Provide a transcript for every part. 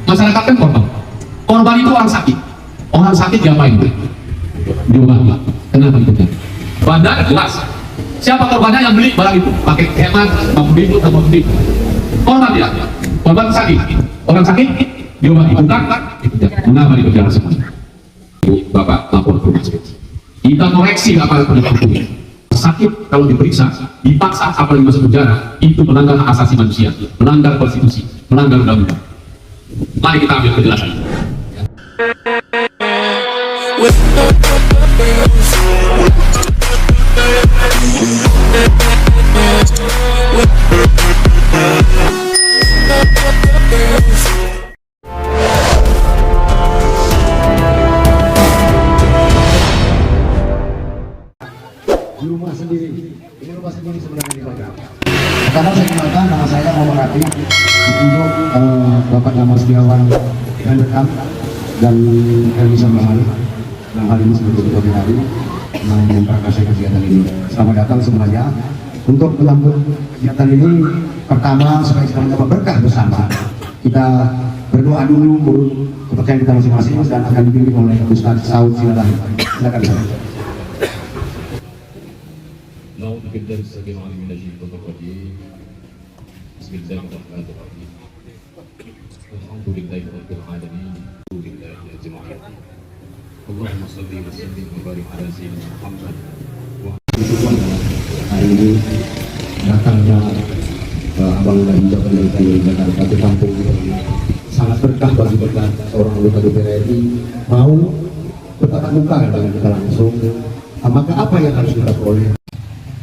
Masyarakat kan korban. Korban itu orang sakit. Orang sakit diapain? Diobati. Kenapa itu? Bandar jelas. Siapa korbannya yang beli barang itu? Pakai hemat, 50.000 atau 50.000. Korban tidak. Korban sakit. Orang sakit diobati. Bukan? Mengapa dipenjara semua? Bapak lapor ke rumah sakit. Kita koreksi apa yang terjadi. Sakit kalau diperiksa, dipaksa apalagi masuk penjara, itu melanggar hak asasi manusia, melanggar konstitusi, melanggar undang-undang. Mari kita ambil penjelasan. Di rumah sendiri, ini rumah sendiri sebenarnya di Baga. Sekarang saya kenalkan, nama saya Muhammad Rafi, ditunjuk Bapak Damar Setiawan yang rekam dan Helmi Sambahali dalam hal ini sebagai koordinator memperkasih kegiatan ini. Selamat datang semuanya. Untuk menyambut kegiatan ini, pertama supaya kita mendapat berkah bersama, kita berdoa dulu kepercayaan kita masing-masing dan akan dipimpin oleh Ustaz Saud Silakan. Silakan. نعوذ بالله السميع العليم من الشيطان الرجيم بسم الله الرحمن الرحيم الحمد لله رب العالمين الحمد لله أجمعين اللهم صل وسلم وبارك على سيدنا محمد. Hari ini datangnya Abang dan dari Jakarta ke kampung kita sangat berkah bagi kita seorang anggota DPR RI mau bertatap muka dengan kita langsung. Maka apa yang harus kita peroleh?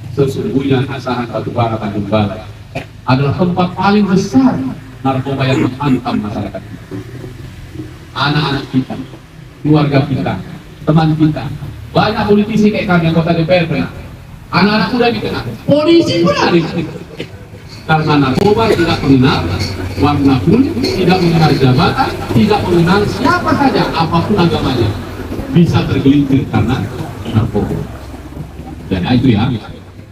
Sesungguhnya Asahan Batubara Tanjung Balai adalah tempat paling besar narkoba yang menghantam masyarakat. Anak-anak kita, keluarga kita, teman kita, banyak politisi kayak kami anggota DPR, anak-anak muda dikenal, polisi pun ada. Karena narkoba tidak mengenal warna kulit, tidak mengenal jabatan, tidak mengenal siapa saja, apapun agamanya, bisa tergelincir karena narkoba. Dan itu ya.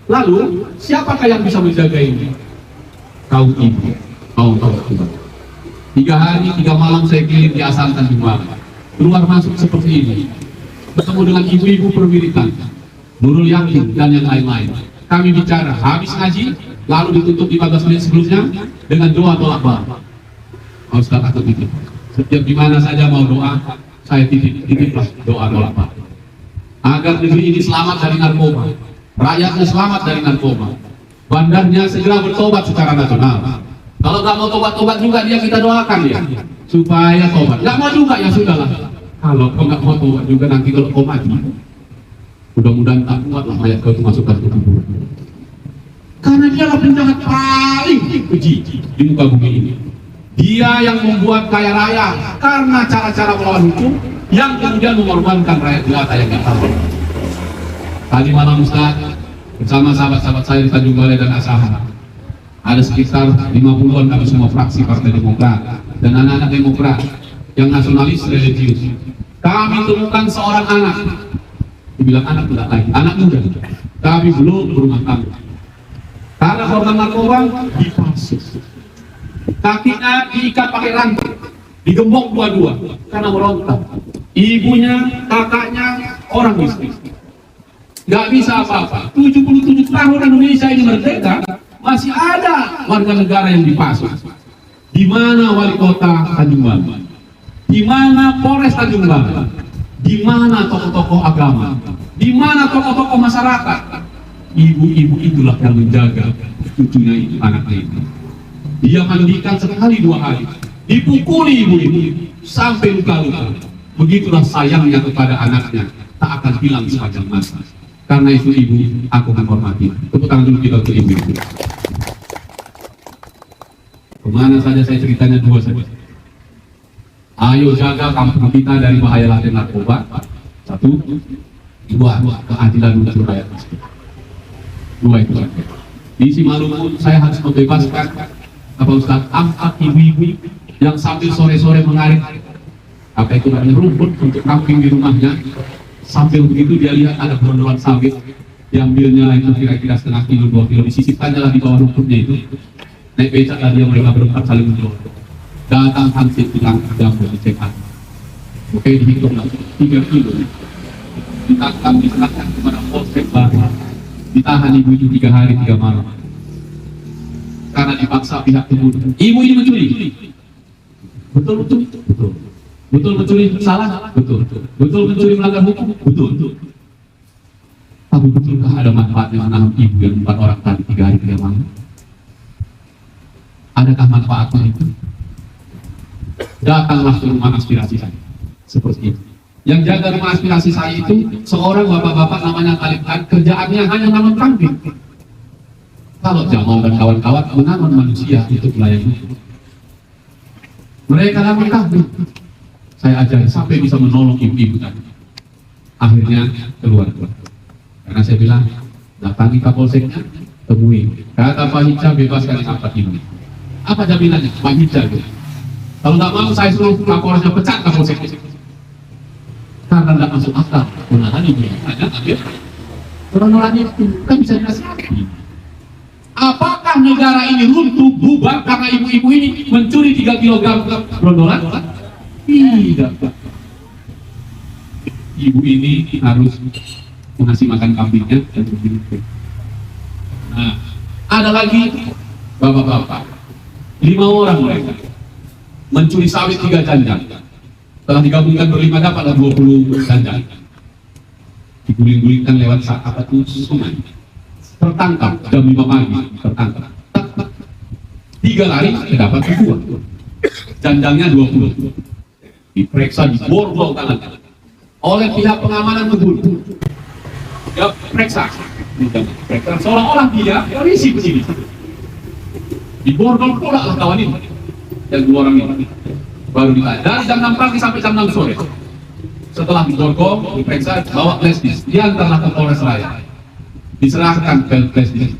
Lalu, siapakah yang bisa menjaga ini? Kaum ibu, kaum tua. 3 hari, 3 malam saya keliling di Asahan Tanjung Balai. Keluar masuk seperti ini. Bertemu dengan ibu-ibu perwiritan, Nurul Yakin, dan yang lain-lain. Kami bicara, habis ngaji, lalu ditutup 15 menit sebelumnya dengan doa tolak bala. Ustaz atau titip. Setiap dimana saja mau doa, saya titiplah doa tolak bala. Agar negeri ini selamat dari narkoba. Rakyatnya selamat dari narkoba. Bandarnya segera bertobat secara nasional. Kalau nggak mau tobat-tobat juga dia, kita doakan dia supaya tobat. Nggak mau juga ya sudahlah. Kalau kau nggak mau tobat juga, nanti kalau kau mati, mudah-mudahan tak kuatlah mayat kau itu masukkan ke kubur. Karena dia adalah penjahat paling keji di muka bumi ini. Dia yang membuat kaya raya karena cara-cara melawan hukum, yang kemudian mengorbankan rakyat jelata yang nggak tahu. Tadi malam Ustaz bersama sahabat-sahabat saya di Tanjung Balai dan Asahan, ada sekitar 50-an kami semua fraksi Partai Demokrat dan anak-anak Demokrat yang nasionalis religius. Kami temukan seorang anak, dibilang anak tidak lagi, anak muda, tapi belum berumah tangga. Karena korban narkoba dipasung, kakinya diikat pakai rantai, digembok dua-dua karena merontak. Ibunya, kakaknya orang miskin. Gak bisa apa-apa. 77 tahun Indonesia ini merdeka, masih ada warga negara yang dipasung. Di mana wali kota Tanjung Balai? Di mana Polres Tanjung Balai? Di mana tokoh-tokoh agama? Di mana tokoh-tokoh masyarakat? Ibu-ibu itulah yang menjaga cucunya itu, anaknya itu. Dia mandikan sekali 2 hari, dipukuli ibu-ibu sampai luka-luka. Begitulah sayangnya kepada anaknya, tak akan hilang sepanjang masa. Karena itu ibu, aku menghormati. Tepuk tangan dulu kita untuk ibu. Kemana saja saya ceritanya 2 saja. Ayo jaga kampung kita dari bahaya latih narkoba. 1, 2, keadilan untuk rakyat miskin. 2 itu saja. Di Simalungun saya harus membebaskan apa Ustaz, 4 ibu-ibu yang sambil sore-sore mengarit apa itu namanya rumput untuk kambing di rumahnya. Sampai begitu dia lihat ada berondolan sawit, diambilnya itu kira-kira setengah kilo 2 kilo, disisipkannya lah di bawah rumputnya itu. Naik becak lah dia, mereka berempat saling menjolok. datang hansip ditangkap dan dicekal. Oke, dihitung 3 kilo. Ditangkap, diserahkan kepada Polsek Baru. Ditahan ibu itu 3 hari 3 malam. Karena dipaksa pihak pembunuh. Ibu ini mencuri. Betul. Betul mencuri salah? Betul. Betul mencuri melanggar hukum? Betul. Tapi betulkah ada manfaatnya menahan ibu yang 4 orang tadi 3 hari 3 malam? Adakah manfaatnya itu? Datanglah ke rumah aspirasi saya. Seperti itu. Yang jaga rumah aspirasi saya itu seorang bapak-bapak namanya Talibkan, kerjaannya hanya nanam kambing. Kalau Jamal dan kawan-kawan menanam manusia itu pelayan itu. Mereka nanam kambing. Saya ajari sampai bisa menolong ibu-ibu tadi. Akhirnya keluar. Karena saya bilang, datangi Kapolseknya, temui. Kata Pak Hinca, bebaskan yang 4 ini. Apa jaminannya? Pak Hinca gitu. Kalau nggak mau, saya suruh Kapolresnya pecat Kapolseknya. Karena nggak masuk akal menahan ibu hanya ambil kronologi itu kan bisa dinasihati. Apakah negara ini runtuh bubar karena ibu-ibu ini mencuri 3 kg rondolan? Tidak. Ibu ini harus mengasih makan kambingnya dan begitu. Nah, ada lagi bapak-bapak 5 orang mereka mencuri sawit 3 janjang. Setelah digabungkan berlima dapatlah 20 janjang. Diguling-gulingkan lewat apa tuh sungai. Tertangkap jam 5 pagi, tertangkap. 3 lari dapat 2. Janjangnya 20. Diperiksa, diborgol tangan oleh pihak pengamanan betul. Ya, periksa. Seolah-olah dia polisi ke sini. Diborgol pula lah kawan ini. Yang 2 orang ini. Baru ditanya dari jam 6 pagi sampai jam 6 sore. Setelah diborgol, diperiksa, bawa flash disk, diantarlah ke Polres Raya, diserahkan ke flash disk.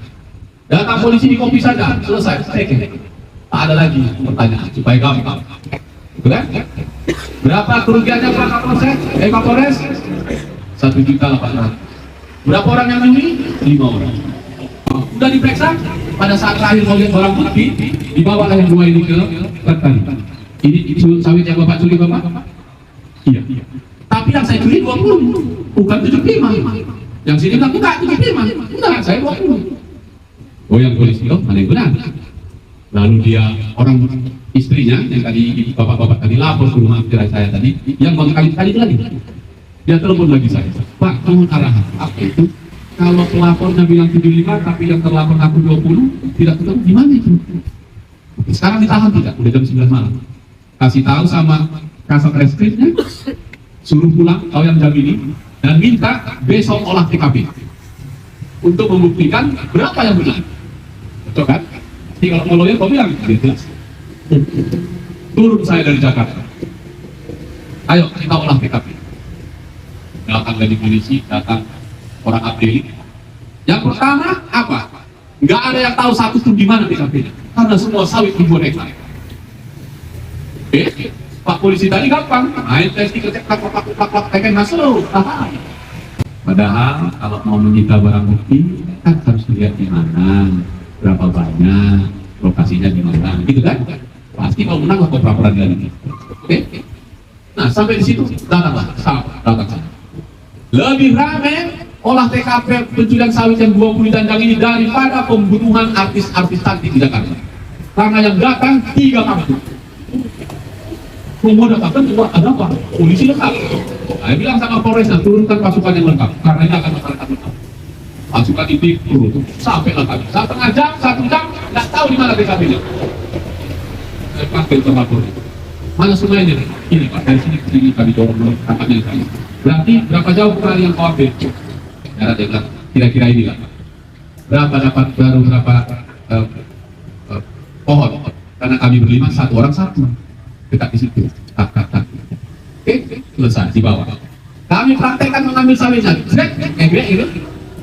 Datang polisi di kopi saja, selesai, cek. Tak ada lagi pertanyaan supaya gampang. Betul kan? Berapa kerugiannya Pak Kapolsek? Kapolres? 1.800.000. Berapa orang yang nyuri? 5 orang. Udah diperiksa, pada saat terakhir mau lihat barang bukti, dibawalah yang 2 ini ke petani. Ini sawit yang Bapak curi Bapak? Iya. Tapi yang saya curi 20, bukan 75. Yang sini bilang, enggak 75. Enggak, saya 20. Oh yang polisi, oh mana yang benar? Lalu dia, orang istrinya, yang tadi bapak-bapak tadi lapor ke rumah tirai saya tadi, yang mengkali-kali lagi. Dia telepon lagi saya, Pak, mohon arahan. Apa itu? Kalau pelapornya bilang 75, tapi yang terlapor aku 20, tidak ketemu, gimana itu? Sekarang ditahan tidak? Udah jam 9 malam. Kasih tahu sama kasat reskrimnya, suruh pulang kau yang jam ini dan minta besok olah TKP untuk membuktikan berapa yang benar. Betul kan? Jadi kalau mau lawyer kau bilang jelas. Turun saya dari Jakarta. Ayo kita olah TKP. Datang dari polisi, datang orang Abdeli. Yang pertama apa? Nggak ada yang tahu satu pun di mana TKP-nya, karena semua sawit ribuan hektar. Pak polisi tadi gampang, main tes dikecek plak teken masuk. Padahal kalau mau menyita barang bukti kan harus lihat di mana, berapa banyak, lokasinya di mana, gitu kan? Pasti kalau menang lah pra peradilan ini. Oke? Nah sampai di situ datanglah, datang. Lebih ramai olah TKP pencurian sawit yang 20 janjang ini daripada pembunuhan artis-artis cantik di Jakarta. Karena yang datang 3 kampung. Semua datang, ada apa? Polisi lengkap. Saya bilang sama Polresnya, turunkan pasukan yang lengkap, karena ini akan masyarakat lengkap. Pasukan itu turun, sampai lengkap. 1,5 jam, 1 jam, nggak tahu di mana TKP-nya. Saya panggil ke lapor. Mana semua ini? Ini Pak, dari sini kami dorong dulu, tampaknya ini. Berarti berapa jauh kali yang kau ambil? Ya, dia bilang, kira-kira ini lah. Berapa dapat baru berapa pohon? Karena kami berlima, 1 orang 1. Dekat di situ, tak. Oke, selesai di bawah. Kami praktekkan mengambil sawitnya. Gitu.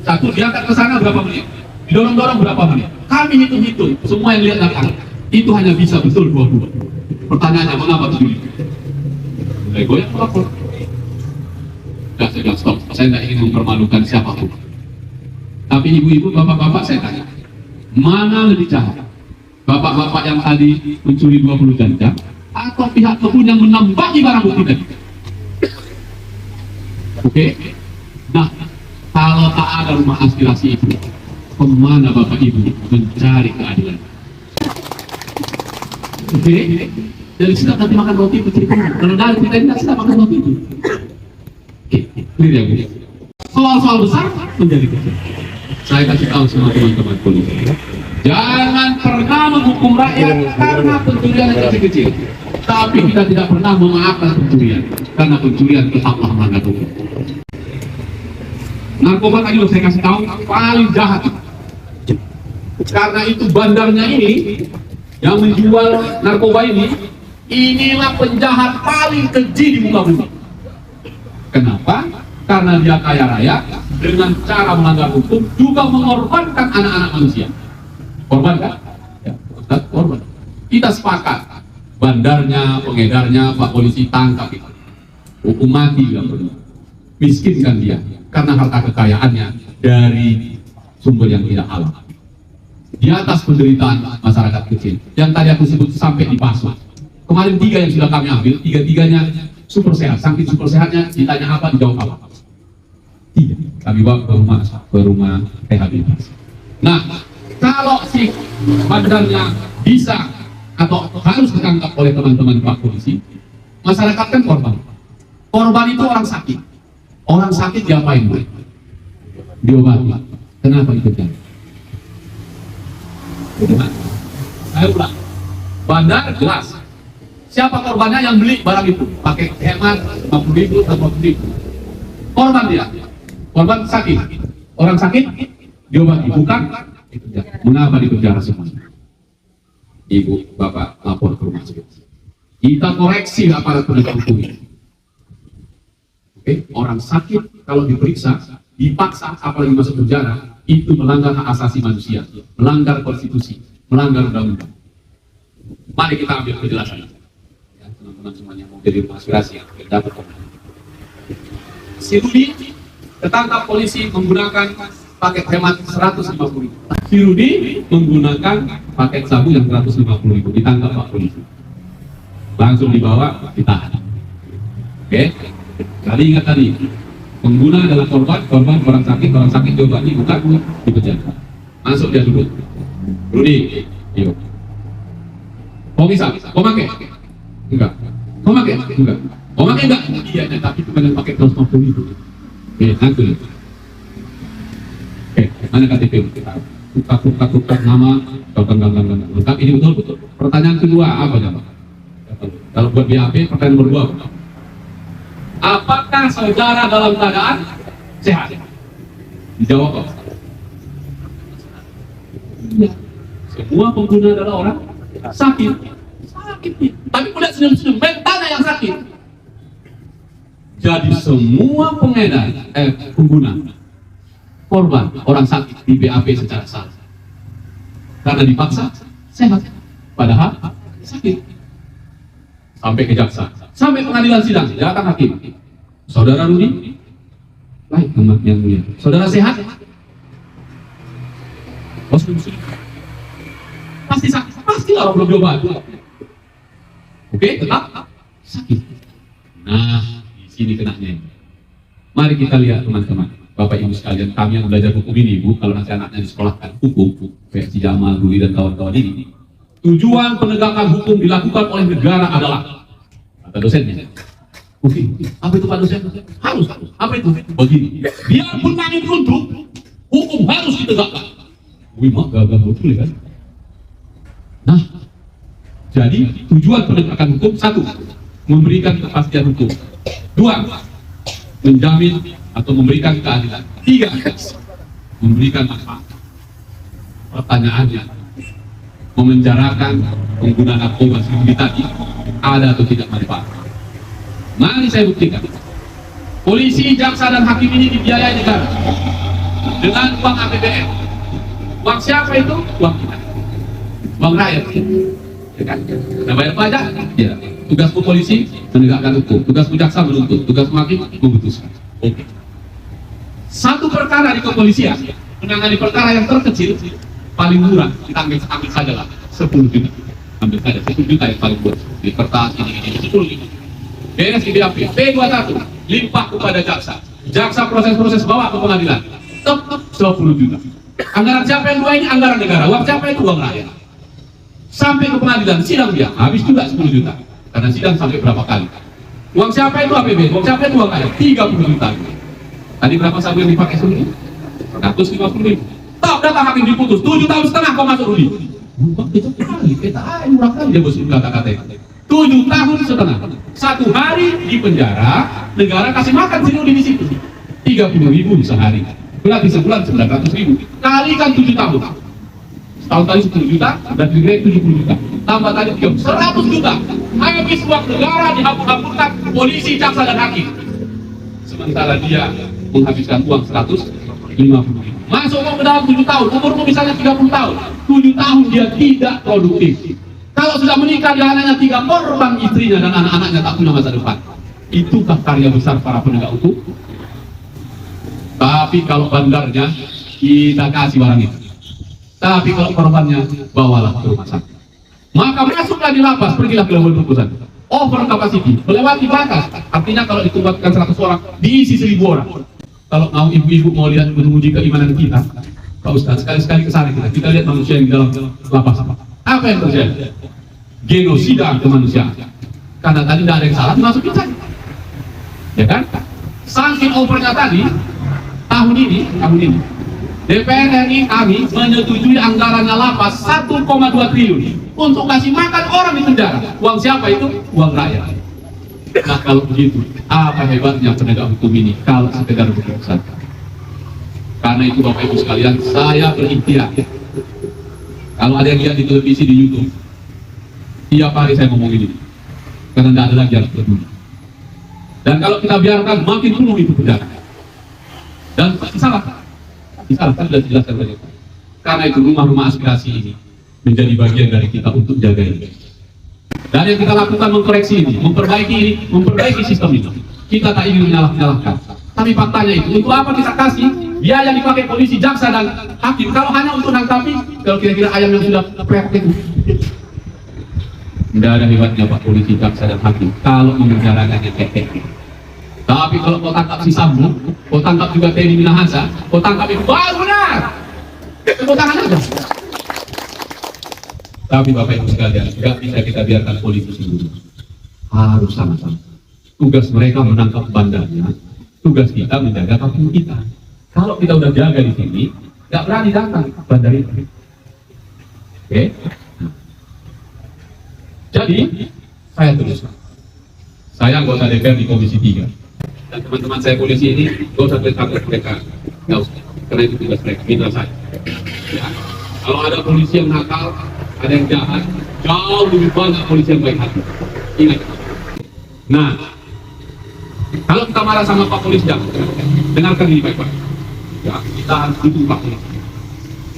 1 diangkat ke sana berapa menit? Didorong-dorong berapa menit? Kami hitung-hitung, semua yang lihat datang. Itu hanya bisa betul 20. Pertanyaannya mengapa begini? Mulai goyang melapor. Sudah, saya bilang stop. Saya tidak ingin mempermalukan siapapun. Tapi ibu-ibu, bapak-bapak saya tanya, mana lebih jahat? Bapak-bapak yang tadi mencuri 20 janjang atau pihak kebun yang menambaki barang bukti tadi. Oke? Nah, kalau tak ada rumah aspirasi itu, kemana Bapak Ibu mencari keadilan? Oke? Jadi sedap nanti makan roti itu ceritanya. Kalau dari kita tidak sedap makan roti itu. Oke, clear ya Bu? Soal-soal besar menjadi kecil. Saya kasih tahu semua teman-teman polisi. Jangan pernah menghukum rakyat karena pencurian yang kecil-kecil. Tapi kita tidak pernah memaafkan pencurian karena pencurian tetaplah melanggar hukum. Narkoba tadi loh saya kasih tahu paling jahat. Karena itu bandarnya ini yang menjual narkoba ini, inilah penjahat paling keji di muka bumi. Kenapa? Karena dia kaya raya dengan cara melanggar hukum juga mengorbankan anak-anak manusia. Korban kan? Ya, korban. Kita sepakat, bandarnya, pengedarnya, Pak Polisi tangkap itu. Hukum mati tidak perlu. Miskinkan dia karena harta kekayaannya dari sumber yang tidak halal. Di atas penderitaan masyarakat kecil yang tadi aku sebut sampai di Pasu. Kemarin 3 yang sudah kami ambil, 3-tiganya super sehat. Saking super sehatnya ditanya apa, dijawab apa. 3 kami bawa ke rumah rehabilitasi. Nah, kalau si bandarnya bisa atau harus ditangkap oleh teman-teman Pak Polisi, masyarakat kan korban. Korban itu orang sakit. Orang sakit diapain? Diobati. Kenapa dikejar? Saya ulang. Bandar jelas. Siapa korbannya yang beli barang itu? Pakai hemat 50.000 atau 40.000. Korban dia. Korban sakit. Orang sakit diobati. Bukan dikejar. Mengapa dikejar semuanya? Ibu, Bapak lapor ke rumah sakit. Kita koreksi aparat penegak hukum ini. Oke, orang sakit kalau diperiksa, dipaksa apalagi masuk penjara, itu melanggar hak asasi manusia, melanggar konstitusi, melanggar undang-undang. Mari kita ambil penjelasan. Ya, teman-teman semuanya mau jadi rumah aspirasi yang dapat komentar. Si Rudi ketangkap polisi menggunakan paket hemat 150.000. Si Rudi menggunakan paket sabu yang 150.000, ditangkap Pak Polisi. Langsung dibawa, ditahan. Oke? Tadi ingat tadi, pengguna adalah korban orang sakit diobati, bukan dipenjara. Masuk dia dulu. Rudi, yuk. Kau bisa? Kau pakai? Enggak. Kau pakai? Enggak. Kau pakai enggak? Iya, tapi cuma yang pakai 150.000. Oke, nanti. Oke, mana KTP? Tukar nama, enggak. Lengkap, ini betul. Pertanyaan kedua apa jawab? Kalau buat BAP, pertanyaan nomor 2. Apakah saudara dalam keadaan sehat? Dijawab apa? Iya. Semua pengguna adalah orang sakit. Tapi udah senyum-senyum, mentalnya yang sakit. Jadi semua pengedar, pengguna, korban, orang sakit di BAP secara salah. Karena dipaksa, sehat. Padahal sakit. Sampai ke jaksa, sampai pengadilan sidang, datang hakim. Saudara Rudi, baik amat yang mulia. Saudara sehat? Oh, pasti sakit, pasti kalau belum diobat. Oke, tetap sakit. Nah, di sini kenanya. Mari kita lihat teman-teman, Bapak Ibu sekalian, kami yang belajar hukum ini, Bu, kalau nanti anaknya disekolahkan hukum, kayak si Jamal, Rudi dan kawan-kawan ini, tujuan penegakan hukum dilakukan oleh negara adalah, kata dosennya, oke, apa itu Pak dosen? Harus. Apa itu? Begini, biarpun kami beruntung, hukum harus ditegakkan. Wih, mak gagah betul ya kan? Nah, jadi tujuan penegakan hukum, 1, memberikan kepastian hukum. 2, menjamin atau memberikan keadilan. 3, memberikan manfaat. Pertanyaannya, memenjarakan pengguna narkoba seperti tadi ada atau tidak manfaat? Mari saya buktikan. Polisi, jaksa, dan hakim ini dibiayai negara dengan uang APBN. Uang siapa itu? Uang kita, uang rakyat. Ya kan? Kita bayar pajak. Ya. Tugas polisi menegakkan hukum, tugas jaksa menuntut, tugas hakim memutuskan. Oke. Satu perkara di kepolisian menangani perkara yang terkecil paling murah, kita ambil saja lah 10 juta. Ambil saja 1 juta yang paling buat di kertas ini 10 juta. Beres di BAP, P21 limpah kepada jaksa. Jaksa proses bawa ke pengadilan, tetap 10 juta. Anggaran siapa yang dua ini? Anggaran negara. Uang siapa itu? Uang rakyat. Sampai ke pengadilan, sidang dia, habis juga 10 juta. Karena sidang sampai berapa kali. Uang siapa itu? APBN. Uang siapa itu? Uang rakyat. 30 juta. Tadi berapa sabu yang dipakai sendiri? 150.000. Tak datang hakim diputus 7 tahun setengah kau masuk Rudi. Bukan itu kali, kita murah kali dia bos kata-kata 7 tahun setengah. 1 hari di penjara, negara kasih makan si Rudi di situ. 30.000 sehari. Berarti sebulan 900.000. Kalikan 7 tahun. Setahun tadi 10 juta, dan digrade 70 juta. Tambah tadi 100 juta. Habis uang negara dihapus-hapuskan polisi, jaksa dan hakim. Sementara dia menghabiskan uang 150.000. Masuk ke dalam 7 tahun, umurmu misalnya 30 tahun. 7 tahun dia tidak produktif. Kalau sudah menikah, dia hanya 3 korban istrinya dan anak-anaknya tak punya masa depan. Itukah karya besar para penegak hukum? Tapi kalau bandarnya, kita kasih barang itu. Tapi kalau korbannya, bawalah ke rumah sakit. Maka masuklah di lapas, pergilah ke level putusan. Over capacity, melewati batas. Artinya kalau ditugaskan 100 orang, diisi 1000 orang. Kalau mau ibu-ibu mau lihat menguji keimanan kita, Pak Ustaz, sekali-sekali ke sana kita lihat manusia yang di dalam lapas. Apa yang terjadi? Genosida kemanusiaan. Karena tadi tidak ada yang salah, dimasukin saja. Ya kan? Saking overnya tadi, tahun ini, DPR RI kami menyetujui anggarannya lapas 1,2 triliun untuk kasih makan orang di penjara. Uang siapa itu? Uang rakyat. Nah kalau begitu, apa hebatnya penegak hukum ini kalau sekedar berurusan? Karena itu Bapak Ibu sekalian, saya berikhtiar. Kalau ada yang lihat di televisi, di YouTube, tiap hari saya ngomong ini, karena tidak ada lagi yang peduli. Dan kalau kita biarkan, makin penuh itu penjara. Dan pasti salah, kan sudah dijelaskan tadi. Karena itu rumah-rumah aspirasi ini menjadi bagian dari kita untuk jaga ini. Dan yang kita lakukan mengkoreksi ini, memperbaiki sistem ini. Kita tak ingin menyalahkan. Tapi faktanya itu, untuk apa kita kasih biaya yang dipakai polisi, jaksa dan hakim? Kalau hanya untuk nangkapi, kalau kira-kira ayam yang sudah prek itu, tidak ada hebatnya Pak polisi, jaksa dan hakim kalau mengerjakannya kekek. Tapi kalau kau tangkap si Sambo, kau tangkap juga Teddy Minahasa, kau tangkap itu baru benar. Kau tangan aja. Tapi Bapak Ibu sekalian, tidak bisa kita biarkan polisi sendiri. Harus sama-sama. Tugas mereka menangkap bandarnya, tugas kita menjaga kampung kita. Kalau kita udah jaga di sini, nggak berani datang bandar itu. Oke? Jadi, saya teruskan. Saya anggota DPR di Komisi 3. Dan teman-teman saya polisi ini, nggak usah bertanggung mereka. Nggak usah. Karena itu tugas mereka, mitra saya. Ya. Kalau ada polisi yang nakal, ada yang jahat, jauh lebih banyak polisi yang baik hati. Ingat. Nah, kalau kita marah sama Pak Polisi, jangan dengarkan ini baik-baik. Ya, kita harus dukung Pak Polisi.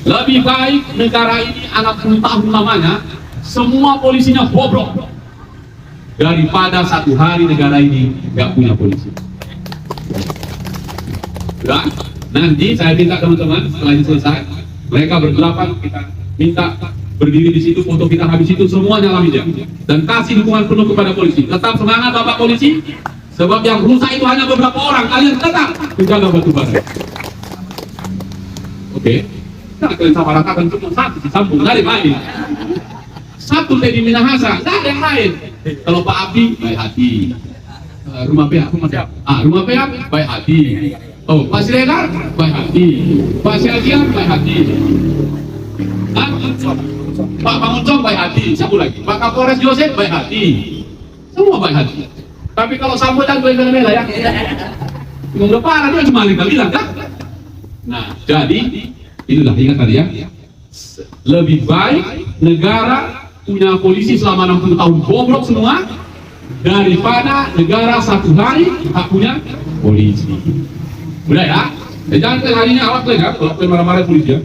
Lebih baik negara ini anak 10 tahun lamanya, semua polisinya bobrok, daripada 1 hari negara ini nggak punya polisi. Dan nanti saya minta teman-teman setelah ini selesai, mereka berdelapan, kita minta berdiri di situ, foto kita habis itu semuanya alami jam dan kasih dukungan penuh kepada polisi. Tetap semangat Bapak Polisi, sebab yang rusak itu hanya beberapa orang. Kalian tetap menjaga batu bara. Oke, nah kalian sama ratakan cuma satu disambung, nggak ada yang lain. Satu Teddy Minahasa, nggak ada yang lain. Kalau Pak Abdi baik hati, rumah PH, rumah PH baik hati. Oh, Pak Siregar baik hati, Pak Siagian baik hati. Pak Panguncong baik hati, siapa lagi? Pak Kapolres Joseph baik hati, semua baik hati. Tapi kalau Sambo dan gue bela ya, udah parah dia cuma kita bilang kan? Nah, jadi inilah ingat tadi ya, lebih baik negara punya polisi selama 60 tahun bobrok semua daripada negara 1 hari tak punya polisi. Udah ya? Jangan hari ini awak ya, kalau marah-marah polisi ya.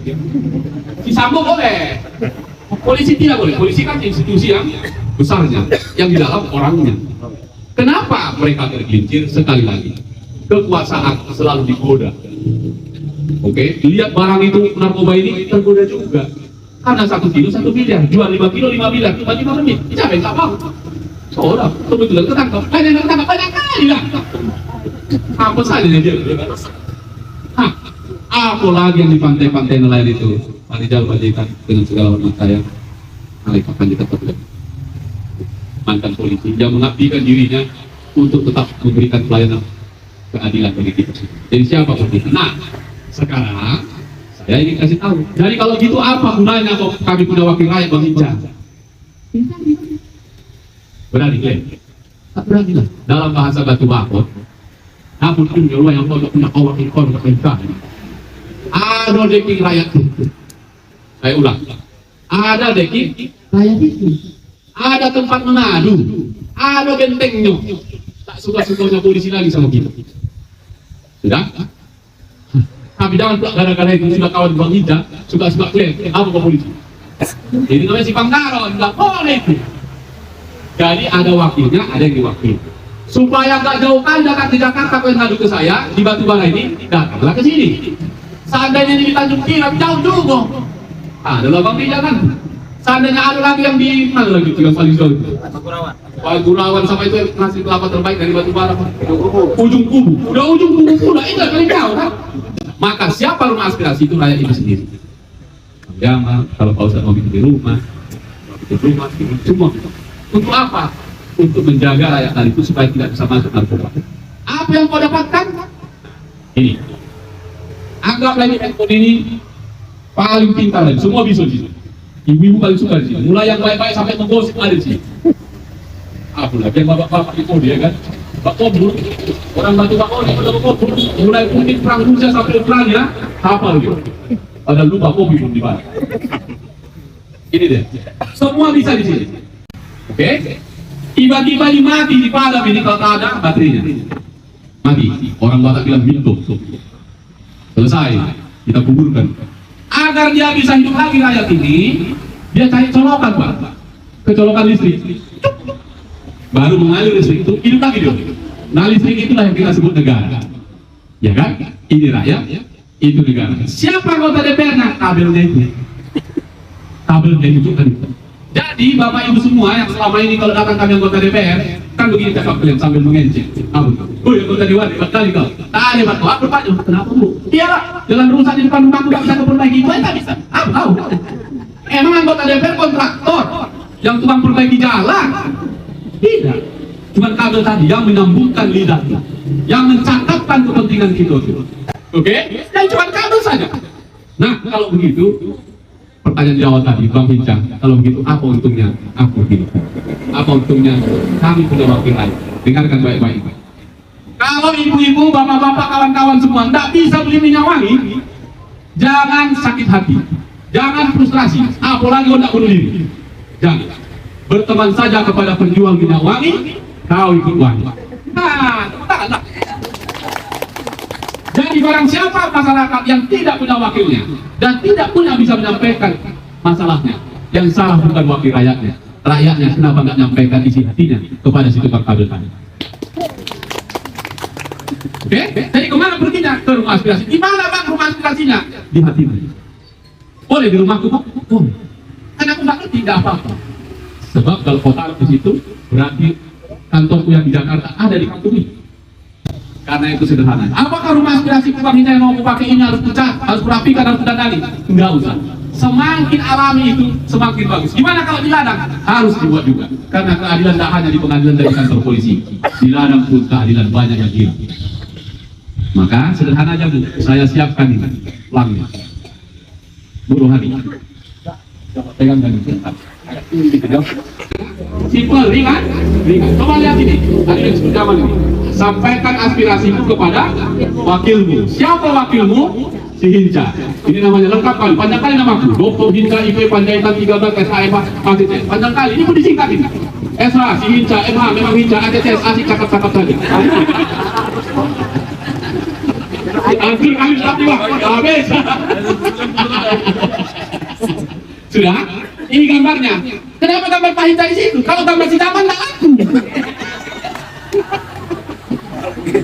Si Sambo boleh, polisi tidak boleh. Polisi kan institusi yang besarnya, yang di dalam orangnya. Kenapa mereka tergelincir? Sekali lagi, kekuasaan selalu digoda. Oke, lihat barang itu narkoba ini tergoda juga. Karena 1 kilo 1 miliar, jual 5 kilo 5 miliar, cuma 5 menit. Siapa yang tak mau? Seorang kebetulan ketangkap, banyak yang ketangkap banyak kali lah. Apa saja dia? Hah, apa lagi yang di pantai-pantai nelayan itu? Mari jauh bajikan dengan segala hormat saya. Mari kapan kita terlibat? Mantan polisi yang mengabdikan dirinya untuk tetap memberikan pelayanan keadilan bagi kita. Jadi siapa polisi? Nah, sekarang saya ingin kasih tahu. Jadi kalau gitu apa gunanya kok kami punya wakil rakyat Bang Hinca? Berani kan? Tak berani lah. Dalam bahasa batu bakor, namun punya luar yang punya wakil rakyat. Ada deki rakyat itu. Saya ulang. Ada deki rakyat itu. Ada tempat mengadu. Ada bentengnya. Tak suka-sukanya polisi lagi sama kita. Sudah? Tapi jangan pula gara-gara itu sudah kawan Bang Hinca, suka-suka klaim, apa ke polisi? Jadi namanya si Pangkaron, nggak boleh itu. Jadi ada wakilnya, ada yang diwakil. Supaya nggak jauhkan datang ke Jakarta kau ngadu ke saya di Batubara ini, datanglah ke sini. Seandainya di Tanjung Kirap jauh juga. Ada lah Bang Hinca kan. Seandainya ada lagi yang di mana lagi yang paling jauh itu? Pagurawan sama itu ngasih kelapa terbaik dari Batubara. Ujung kubu, udah ujung kubu pula itu paling jauh kan. Maka siapa rumah aspirasi itu rakyat itu sendiri. Agama, kalau Pak Ustadz mau bikin di rumah, bikin semua. Untuk apa? Untuk menjaga rakyat tadi itu supaya tidak bisa masuk narkoba. Apa yang kau dapatkan? Ini. Anggaplah ini handphone ini paling pintar lagi, semua bisa di sini. Ibu-ibu paling suka di sini. Mulai yang baik-baik sampai menggosip ada di sini. Apa lagi yang bapak-bapak itu dia kan? Pak Kobul, orang Batu Bakor yang udah Kobul, mulai mungkin perang Rusia sampai Ukraina, hafal gitu. Padahal lupa kopi pun di mana. Ini deh, semua bisa di sini. Oke? Tiba-tiba mati di padam ini kalau tak ada baterainya. Mati. Orang Batak bilang minto. Selesai, kita kuburkan. Agar dia bisa hidup lagi rakyat ini, dia cari colokan Pak, kecolokan listrik. Baru mengalir listrik itu hidup lagi dia. Nah listrik itulah yang kita sebut negara, ya kan? Ini rakyat, itu negara. Siapa anggota DPR-nya? Kabelnya itu, kabelnya itu kan. Jadi bapak ibu semua yang selama ini kalau datang kami anggota DPR kan begini cakap kalian sambil mengencing. Apa? Oh ya anggota dewan hebat kali kau. Tak ada hebat kau. Apa Pak? Kenapa bu? Iyalah, jalan rusak di depan rumahku tak bisa diperbaiki. Itu tak bisa. Apa tahu? Emang anggota DPR kontraktor yang tukang perbaiki jalan? Tidak. Cuma kabel tadi yang menyambungkan lidah, yang mencakapkan kepentingan kita. Oke? Yang cuma kabel saja. Nah, kalau begitu, pertanyaan di awal tadi, Bang Hinca, kalau begitu apa untungnya aku hidup? Apa untungnya kami punya wakil rakyat? Dengarkan baik-baik. Kalau ibu-ibu, bapak-bapak, kawan-kawan semua tidak bisa beli minyak wangi, jangan sakit hati, jangan frustrasi, apalagi tidak bunuh diri. Jangan. Berteman saja kepada penjual minyak wangi, kau ikut wangi. Nah, tak. Jadi barang siapa masyarakat yang tidak punya wakilnya dan tidak punya bisa menyampaikan masalahnya, yang salah bukan wakil rakyatnya. Rakyatnya kenapa nggak menyampaikan isi hatinya kepada si tukang kabel tadi? Oke? Jadi kemana perginya? Ke rumah aspirasi. Di mana Bang rumah aspirasinya? Di hatimu. Boleh di rumahku Bang? Boleh. Karena aku nggak ngerti, nggak apa-apa. Sebab kalau kau taruh di situ, berarti kantorku yang di Jakarta ada di kampung ini. Karena itu sederhana. Apakah rumah aspirasi Bang Hinca yang mau pakai ini harus dicat, harus dirapikan, harus ditandani? Enggak usah. Semakin alami itu semakin bagus. Gimana kalau di ladang? Harus dibuat juga. Karena keadilan tidak hanya di pengadilan dari kantor polisi. Di ladang pun keadilan banyak yang hilang. Maka sederhana aja Bu, saya siapkan ini pelangnya. Buruh hari. Coba pegang dan simpel, ringan. Coba lihat ini. Tadi yang seperti apa ini? Sampaikan aspirasimu kepada wakilmu. Siapa wakilmu? Si Hinca. Ini namanya lengkap kali. Panjang kali namaku. Dr. Hinca IP Panjaitan 13 SHMH ACCS. Panjang kali. Ini pun disingkat ini. SH, si Hinca, MH, memang Hinca, ACCS, asik cakap-cakap saja. Hampir kami sudah tiba. Habis. Sudah? Ini gambarnya. Kenapa gambar Pak Hinca di situ? Kalau gambar si Daman nggak laku.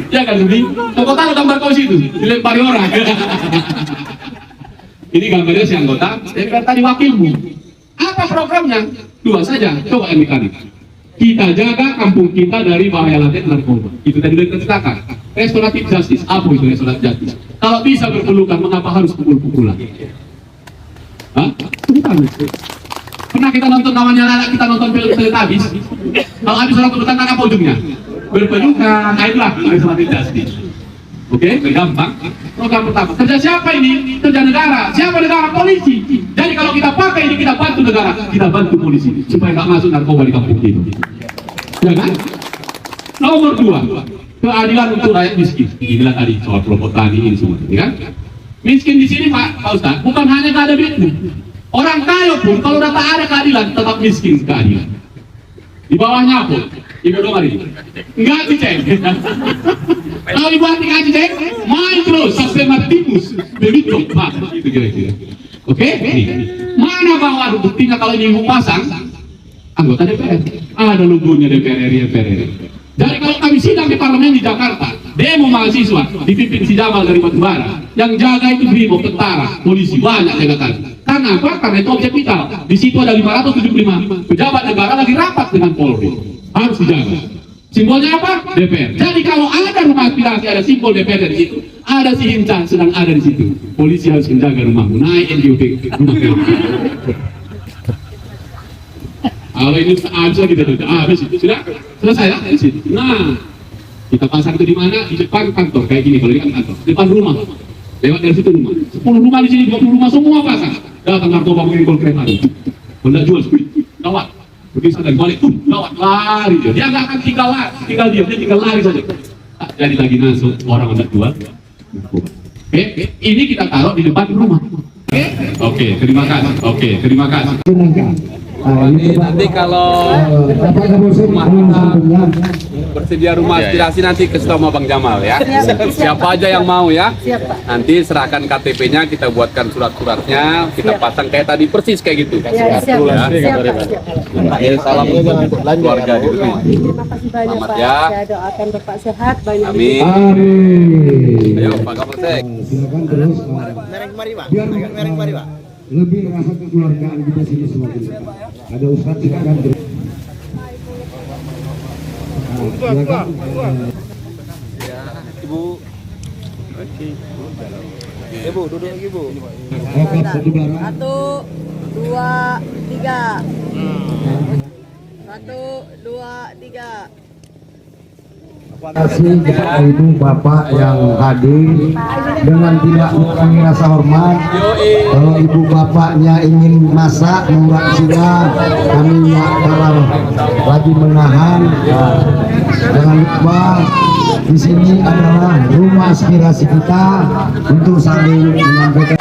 Ya kan, Budi? Kau taruh gambar kau situ, dilempari orang. Ini gambarnya si anggota DPR tadi wakilmu. Apa programnya? Dua saja, coba yang dikali. Kita jaga kampung kita dari bahaya laten narkoba. Itu tadi kita ceritakan. Restoratif justice, apa itu restoratif justice? Kalau bisa berpelukan, mengapa harus pukul-pukulan? Hah? Bukan. Pernah kita nonton namanya anak kita nonton film Teletubbies? Kalau habis orang kebetulan apa ujungnya? Berpelukan, nah itulah restoratif justice. Oke, gampang. Program pertama, kerja siapa ini? Kerja negara. Siapa negara? Polisi. Jadi kalau kita pakai ini, kita bantu negara, kita bantu polisi supaya nggak masuk narkoba di kampung kita. Ya kan? Nomor 2, keadilan untuk rakyat miskin. Inilah tadi soal kelompok tani ini semua, ya kan? Miskin di sini Pak Ustaz, bukan hanya nggak ada duitnya. Orang kaya pun kalau udah tak ada keadilan, tetap miskin keadilan. Di bawahnya pun, Ibu dengar ini, nggak dicek. Kalau Ibu hati nggak dicek, main terus sistematis, begitu Pak, itu kira-kira. Oke, mana bawah buktinya kalau ini Ibu pasang anggota DPR, ada logonya DPR RI. Jadi kalau kami sidang di parlemen di Jakarta, demo mahasiswa dipimpin si Jamal dari Batubara, yang jaga itu BRIMOB, tentara, polisi, banyak jaga kami. Karena apa? Karena itu objek vital. Di situ ada 575 pejabat negara lagi rapat dengan Polri, harus dijaga. Simbolnya apa? DPR. Jadi kalau ada rumah aspirasi, ada simbol DPR di situ, ada si Hinca sedang ada di situ. Polisi harus menjaga rumahmu. Naik NGOP rumah kamu. Kalau ini bisa kita tutup. Habis itu sudah selesai ya di situ. Nah, kita pasang itu di mana? Di depan kantor kayak gini. Kalau di kantor, depan rumah. Lewat dari situ rumah. 10 rumah di sini, 20 rumah semua pasang. Datang narkoba mengimpor kereta itu. Hendak jual speed. Gawat. Begitu sadar balik tuh, gawat lari dia. Dia nggak akan tinggal diam, dia tinggal lari saja. Jadi lagi masuk orang hendak jual. Oke, ini kita taruh di depan rumah. Oke, terima kasih. Oke, terima kasih. Nanti kalau bersedia rumah aspirasi nanti ke sama Bang Jamal ya. Siapa aja yang mau ya. Nanti serahkan KTP-nya, kita buatkan surat-suratnya, kita pasang kayak tadi persis kayak gitu. Salam untuk keluarga di rumah. Terima kasih banyak Selamat Pak. ya. Saya doakan Bapak sehat banyak. Amin. Amin. Ayo Pak Kapolsek. Silakan terus. Biar lebih rasa kekeluargaan kita sini semakin. Ada Ustadz silakan terus. Silakan. Ibu. Ibu duduk lagi Bu. Oke, Batubara. 1, 2, 3. 1, 2, 3. Terima kasih kepada Ibu Bapak yang hadir dengan tidak mengurangi rasa hormat. Kalau Ibu Bapaknya ingin masak, mengurangi sinar, kami kalau lagi menahan. Jangan lupa di sini adalah rumah aspirasi kita untuk saling menyampaikan.